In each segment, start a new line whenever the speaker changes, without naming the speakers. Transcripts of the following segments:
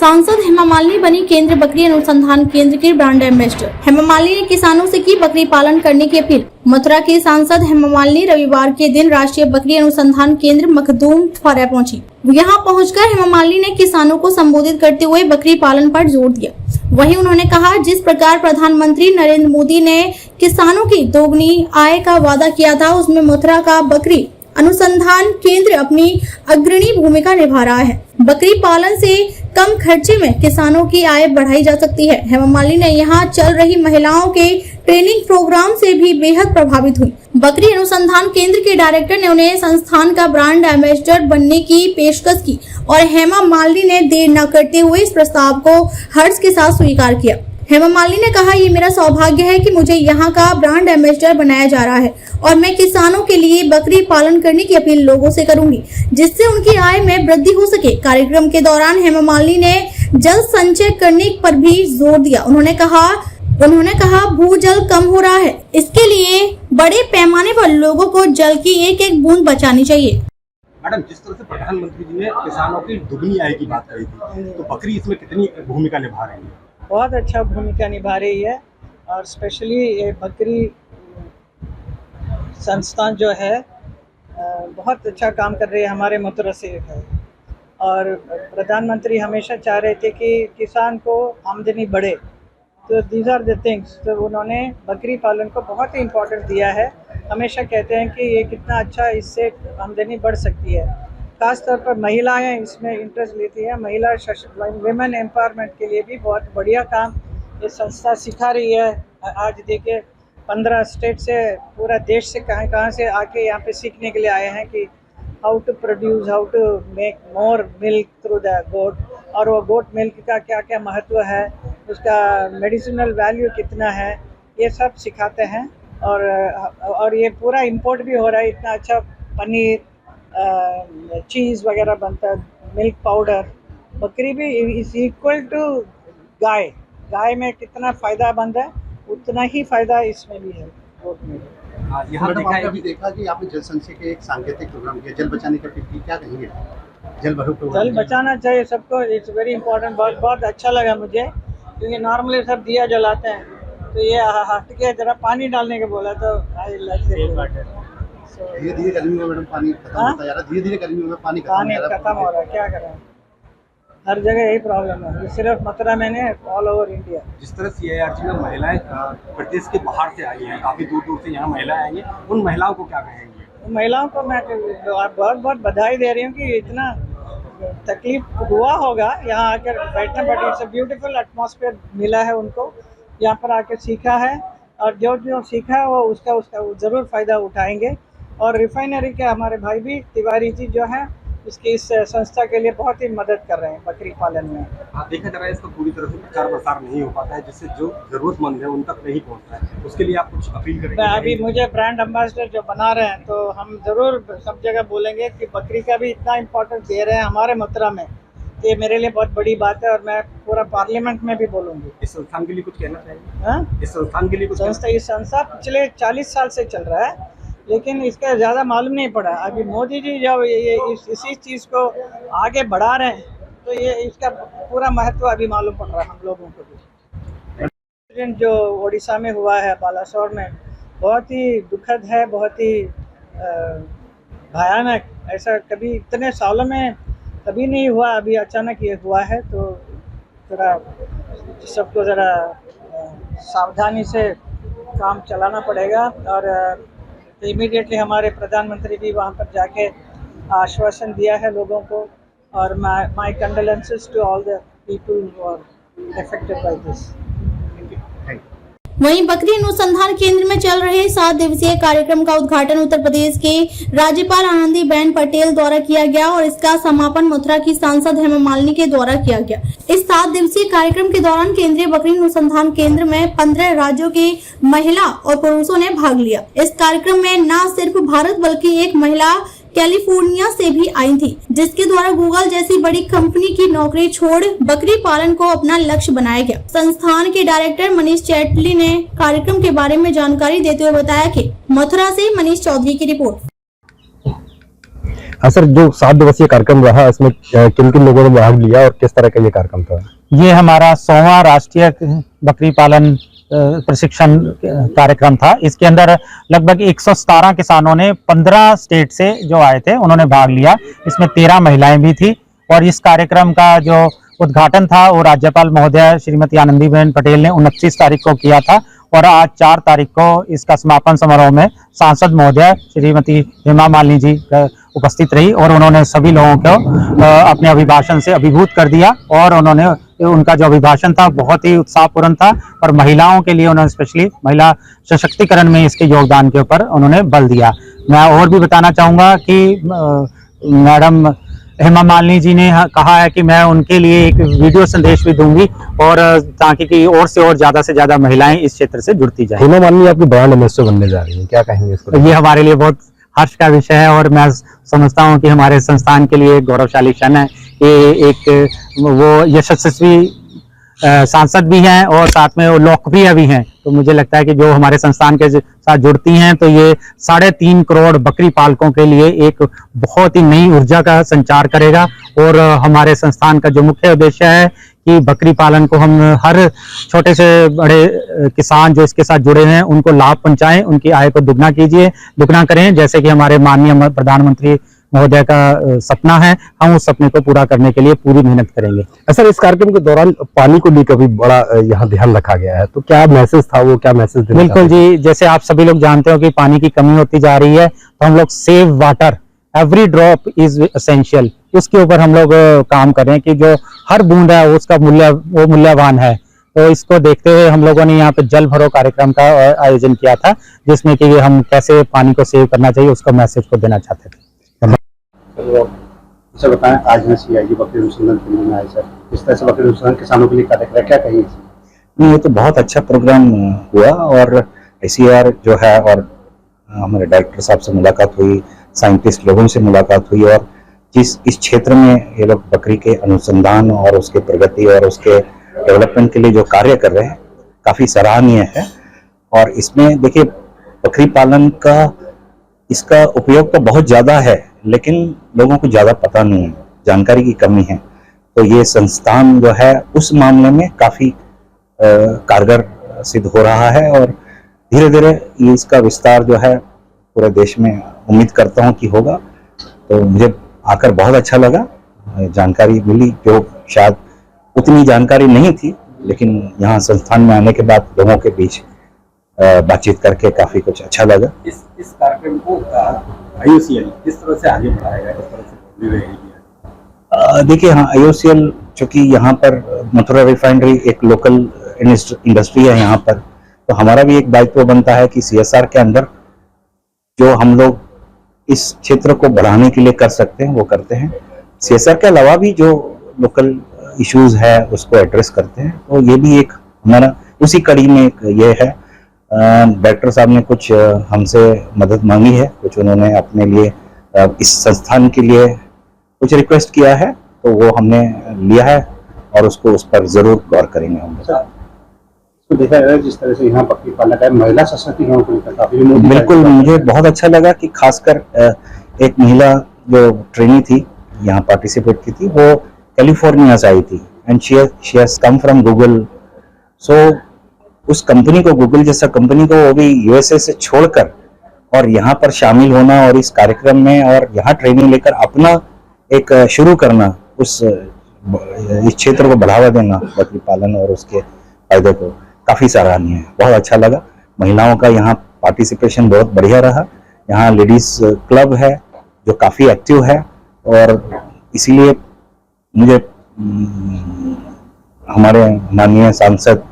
सांसद हेमा मालिनी बनी केंद्रीय बकरी अनुसंधान केंद्र की ब्रांड एम्बेसडर। हेमा मालिनी ने किसानों से की बकरी पालन करने की अपील। मथुरा की सांसद हेमा मालिनी रविवार के दिन राष्ट्रीय बकरी अनुसंधान केंद्र मखदूम फरा पहुंची। यहां पहुंचकर हेमा मालिनी ने किसानों को संबोधित करते हुए बकरी पालन पर जोर दिया। वहीं उन्होंने कहा, जिस प्रकार प्रधानमंत्री नरेंद्र मोदी ने किसानों की दोगुनी आय का वादा किया था, उसमें मथुरा का बकरी अनुसंधान केंद्र अपनी अग्रणी भूमिका निभा रहा है। बकरी पालन से कम खर्चे में किसानों की आय बढ़ाई जा सकती है। हेमा मालिनी ने यहाँ चल रही महिलाओं के ट्रेनिंग प्रोग्राम से भी बेहद प्रभावित हुई। बकरी अनुसंधान केंद्र के डायरेक्टर ने उन्हें संस्थान का ब्रांड एम्बेसडर बनने की पेशकश की और हेमा मालिनी ने देर न करते हुए इस प्रस्ताव को हर्ष के साथ स्वीकार किया। हेमा मालिनी ने कहा, ये मेरा सौभाग्य है कि मुझे यहाँ का ब्रांड एम्बेसडर बनाया जा रहा है और मैं किसानों के लिए बकरी पालन करने की अपील लोगों से करूंगी, जिससे उनकी आय में वृद्धि हो सके। कार्यक्रम के दौरान हेमा मालिनी ने जल संचय करने पर भी जोर दिया। उन्होंने कहा भूजल कम हो रहा है, इसके लिए बड़े पैमाने पर लोगों को जल की एक एक बूंद बचानी चाहिए।
मैडम, जिस तरह से प्रधानमंत्री जी ने किसानों की दुगनी आय की बात कही थी, तो बकरी इसमें कितनी भूमिका निभा रही है?
बहुत अच्छा भूमिका निभा रही है और स्पेशली ये बकरी संस्थान जो है बहुत अच्छा काम कर रही है हमारे मथुरा से है। और प्रधानमंत्री हमेशा चाह रहे थे कि किसान को आमदनी बढ़े, तो दीज आर द थिंग्स। तो उन्होंने बकरी पालन को बहुत ही इम्पोर्टेंस दिया है। हमेशा कहते हैं कि ये कितना अच्छा, इससे आमदनी बढ़ सकती है। खास तौर पर महिलाएं इसमें इंटरेस्ट लेती हैं। महिला विमेन एम्पावरमेंट के लिए भी बहुत बढ़िया काम ये संस्था सिखा रही है। आज देखिए 15 स्टेट से, पूरा देश से कहाँ से आके यहाँ पे सीखने के लिए आए हैं कि how to produce, how to make more milk through the goat, और वो गोट मिल्क का क्या क्या महत्व है, उसका मेडिसिनल वैल्यू कितना है, ये सब सिखाते हैं। और ये पूरा इंपोर्ट भी हो रहा है। इतना अच्छा पनीर, चीज़ वगैरह बनता है, मिल्क पाउडर। बकरी भी इज इक्वल टू गाय। गाय में कितना फ़ायदामंद है, उतना ही फ़ायदा इसमें भी है, गोट में।
यहाँ देखा कि आपने जल संचय के एक सांकेतिक प्रोग्राम किया, जल बचाने का क्या कहेंगे? जल
बचाना चाहिए सबको, इट्स वेरी इंपॉर्टेंट। बहुत अच्छा लगा मुझे, क्योंकि नॉर्मली सब दिया जलाते हैं, तो ये हट के जरा पानी डालने के बोला, तो
धीरे-धीरे गर्मियों में मैडम पानी खत्म होता जा रहा है। धीरे-धीरे गर्मियों में पानी
खत्म हो रहा है। क्या करें, हर जगह यही प्रॉब्लम है, ये सिर्फ मथुरा में नहीं, ऑल ओवर इंडिया।
जिस तरह CIRG में महिलाएं प्रदेश के बाहर से आई हैं, काफ़ी दूर से यहाँ महिलाएं आई हैं, उन महिलाओं को क्या कहेंगे?
उन महिलाओं को मैं बहुत बधाई दे रही हूँ कि इतना तकलीफ हुआ होगा यहाँ आकर बैठना, but it's a beautiful atmosphere मिला है उनको। यहाँ पर आकर सीखा है, और जो सीखा है वो उसका ज़रूर फ़ायदा उठाएंगे। और रिफाइनरी के हमारे भाई भी तिवारी जी जो हैं, इसकी इस संस्था के लिए बहुत ही मदद कर रहे हैं बकरी पालन में।
देखा जा रहा है इसका पूरी तरह से प्रचार प्रसार नहीं हो पाता है, जिससे जो ज़रूरतमंद है उन तक नहीं पहुँचता है। उसके लिए आप कुछ अपील करेंगे?
अभी मुझे ब्रांड एम्बेसडर जो बना रहे हैं, तो हम ज़रूर सब जगह बोलेंगे कि बकरी का भी इतना इम्पोर्टेंस दे रहे हैं हमारे मथुरा में, ये मेरे लिए बहुत बड़ी बात है। और मैं पूरा पार्लियामेंट में भी बोलूँगी।
इस संस्थान के लिए कुछ कहना चाहिए?
हाँ,
इस संस्थान के लिए कुछ?
इस संस्था पिछले 40 साल से चल रहा है, लेकिन इसका ज़्यादा मालूम नहीं पड़ा। अभी मोदी जी जब इसी चीज़ को आगे बढ़ा रहे हैं, तो ये इसका पूरा महत्व अभी मालूम पड़ रहा है हम लोगों को भी। एक्सीडेंट जो उड़ीसा में हुआ है, बालासोर में, बहुत ही दुखद है, बहुत ही भयानक। ऐसा कभी इतने सालों में कभी नहीं हुआ, अभी अचानक ये हुआ है। तो ज़रा सबको ज़रा सावधानी से काम चलाना पड़ेगा। और इमीडिएटली हमारे प्रधानमंत्री भी वहाँ पर जाके आश्वासन दिया है लोगों को। और my condolences to all the people who are affected by this.
वहीं बकरी अनुसंधान केंद्र में चल रहे 7 दिवसीय कार्यक्रम का उद्घाटन उत्तर प्रदेश के राज्यपाल आनंदीबेन पटेल द्वारा किया गया और इसका समापन मथुरा की सांसद हेमा मालिनी के द्वारा किया गया। इस 7 दिवसीय कार्यक्रम के दौरान केंद्रीय बकरी अनुसंधान केंद्र में 15 राज्यों के महिला और पुरुषों ने भाग लिया। इस कार्यक्रम में न सिर्फ भारत बल्कि एक महिला कैलिफोर्निया से भी आई थी, जिसके द्वारा गूगल जैसी बड़ी कंपनी की नौकरी छोड़ बकरी पालन को अपना लक्ष्य बनाया गया। संस्थान के डायरेक्टर मनीष चैटली ने कार्यक्रम के बारे में जानकारी देते हुए बताया कि मथुरा से मनीष चौधरी की रिपोर्ट।
हाँ सर, जो 7 दिवसीय कार्यक्रम रहा इसमें किन किन लोगों ने भाग लिया और किस तरह का ये कार्यक्रम था?
ये हमारा 100वां राष्ट्रीय बकरी पालन प्रशिक्षण कार्यक्रम था। इसके अंदर लगभग 117 किसानों ने 15 स्टेट से जो आए थे उन्होंने भाग लिया। इसमें 13 महिलाएं भी थी और इस कार्यक्रम का जो उद्घाटन था वो राज्यपाल महोदया श्रीमती आनंदीबेन पटेल ने 29 तारीख को किया था और आज 4 तारीख को इसका समापन समारोह में सांसद महोदया श्रीमती हेमा मालिनी जी उपस्थित रही और उन्होंने सभी लोगों को अपने अभिभाषण से अभिभूत कर दिया और उन्होंने उनका जो अभिभाषण था बहुत ही उत्साहपूर्ण था और महिलाओं के लिए उन्होंने स्पेशली महिला सशक्तिकरण में इसके योगदान के ऊपर उन्होंने बल दिया। मैं और भी बताना चाहूँगा कि मैडम हेमा मालिनी जी ने कहा है कि मैं उनके लिए एक वीडियो संदेश भी दूंगी और ताकि कि और से और ज्यादा से ज्यादा महिलाएं इस क्षेत्र से जुड़ती जाएं।
हेमा मालिनी आपकी ब्रांड एम्बेसडर बनने जा रही है, क्या कहेंगे इसको?
ये हमारे लिए बहुत हर्ष का विषय है और मैं समझता हूँ कि हमारे संस्थान के लिए गौरवशाली क्षण है कि एक वो यशस्वी सांसद भी हैं और साथ में वो लोकप्रिय भी हैं। तो मुझे लगता है कि जो हमारे संस्थान के साथ जुड़ती हैं तो ये 3.5 करोड़ बकरी पालकों के लिए एक बहुत ही नई ऊर्जा का संचार करेगा और हमारे संस्थान का जो मुख्य उद्देश्य है कि बकरी पालन को हम हर छोटे से बड़े किसान जो इसके साथ जुड़े हैं उनको लाभ पहुंचाएं, उनकी आय को दुगना करें, जैसे कि हमारे माननीय प्रधानमंत्री महोदय का सपना है। हम उस सपने को पूरा करने के लिए पूरी मेहनत करेंगे।
सर, इस कार्यक्रम के दौरान पानी को लेकर भी बड़ा यहाँ ध्यान रखा गया है, तो क्या मैसेज था वो, क्या मैसेज?
बिल्कुल जी, जैसे आप सभी लोग जानते हो कि पानी की कमी होती जा रही है तो हम लोग save water, every drop is essential, उसके ऊपर हम लोग काम करें कि जो हर बूंद है उसका वो मूल्यवान है। तो इसको देखते हुए हम लोगों ने यहाँ पे जल भरो कार्यक्रम का आयोजन किया था जिसमें कि हम कैसे पानी को सेव करना चाहिए उसका मैसेज को देना चाहते थे।
सर बताएं, आज मैं CIG बकरी अनुसंधान केंद्र में आए सर, इस तरह से बकरी अनुसंधान किसानों के लिए क्या कहेंगे?
नहीं, ये तो बहुत अच्छा प्रोग्राम हुआ और ICAR जो है और हमारे डायरेक्टर साहब से मुलाकात हुई, साइंटिस्ट लोगों से मुलाकात हुई और जिस इस क्षेत्र में ये लोग बकरी के अनुसंधान और उसके प्रगति और उसके डेवलपमेंट के लिए जो कार्य कर रहे हैं काफ़ी सराहनीय है। और इसमें देखिए बकरी पालन का इसका उपयोग तो बहुत ज़्यादा है लेकिन लोगों को ज़्यादा पता नहीं है, जानकारी की कमी है। तो ये संस्थान जो है उस मामले में काफ़ी कारगर सिद्ध हो रहा है और धीरे धीरे इसका विस्तार जो है पूरे देश में उम्मीद करता हूँ कि होगा। तो मुझे आकर बहुत अच्छा लगा, जानकारी मिली जो शायद उतनी जानकारी नहीं थी, लेकिन यहाँ संस्थान में आने के बाद लोगों के बीच बातचीत करके काफ़ी कुछ अच्छा लगा।
इस कार्यक्रम को IOCL किस तरह से आगे बढ़ाएगा, किस तरह से रहेगी?
देखिए हाँ, IOCL चूँकि यहाँ पर मथुरा रिफाइनरी एक लोकल इंडस्ट्री है यहाँ पर, तो हमारा भी एक दायित्व बनता है कि CSR के अंदर जो हम लोग इस क्षेत्र को बढ़ाने के लिए कर सकते हैं वो करते हैं। CSR के अलावा भी जो लोकल इश्यूज है उसको एड्रेस करते हैं। तो ये भी एक हमारा उसी कड़ी में एक ये है। डायरेक्टर साहब ने कुछ हमसे मदद मांगी है, कुछ उन्होंने अपने लिए इस संस्थान के लिए कुछ रिक्वेस्ट किया है, तो वो हमने लिया है और उसको उस पर जरूर गौर करेंगे हम।
तो देखा जाए जिस तरह से यहाँ बकरी पालन का महिला सशक्तिकरण को लेकर काफी
बिल्कुल मुझे बहुत अच्छा लगा कि खासकर एक महिला जो ट्रेनी थी यहाँ पार्टिसिपेट की थी वो कैलिफोर्निया से आई थी and she has come from Google. So उस कंपनी को, गूगल जैसा कंपनी को वो भी USA से छोड़कर और यहाँ पर शामिल होना और इस कार्यक्रम में और यहाँ ट्रेनिंग लेकर अपना एक शुरू करना, इस क्षेत्र को बढ़ावा देना बकरी पालन और उसके फायदे को काफ़ी सराहनीय है। बहुत अच्छा लगा। महिलाओं का यहाँ पार्टिसिपेशन बहुत बढ़िया रहा। यहाँ लेडीज़ क्लब है जो काफ़ी एक्टिव है और इसीलिए मुझे हमारे माननीय सांसद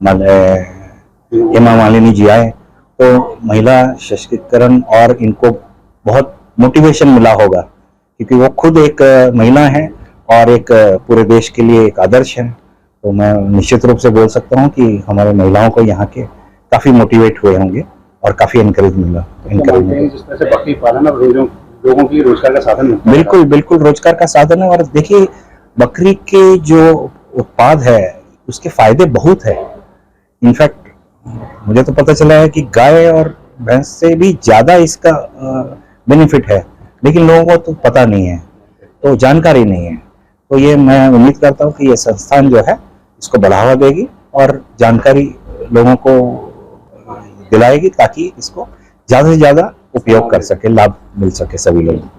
हेमा मालिनी जी आए तो महिला सशक्तिकरण और इनको बहुत मोटिवेशन मिला होगा क्योंकि वो खुद एक महिला है और एक पूरे देश के लिए एक आदर्श है। तो मैं निश्चित रूप से बोल सकता हूँ कि हमारे महिलाओं को यहाँ के काफ़ी मोटिवेट हुए होंगे और काफ़ी एनकरेज मिला।
जिस तरह से बकरी पालन और लोगों के लिए रोजगार का साधन है।
बिल्कुल बिल्कुल रोजगार का साधन है। और देखिए बकरी के जो उत्पाद है उसके फायदे बहुत है। इनफैक्ट मुझे तो पता चला है कि गाय और भैंस से भी ज़्यादा इसका बेनिफिट है। लेकिन लोगों को तो पता नहीं है, तो जानकारी नहीं है। तो ये मैं उम्मीद करता हूँ कि ये संस्थान जो है इसको बढ़ावा देगी और जानकारी लोगों को दिलाएगी, ताकि इसको ज़्यादा से ज़्यादा उपयोग कर सके, लाभ मिल सके सभी लोगों को।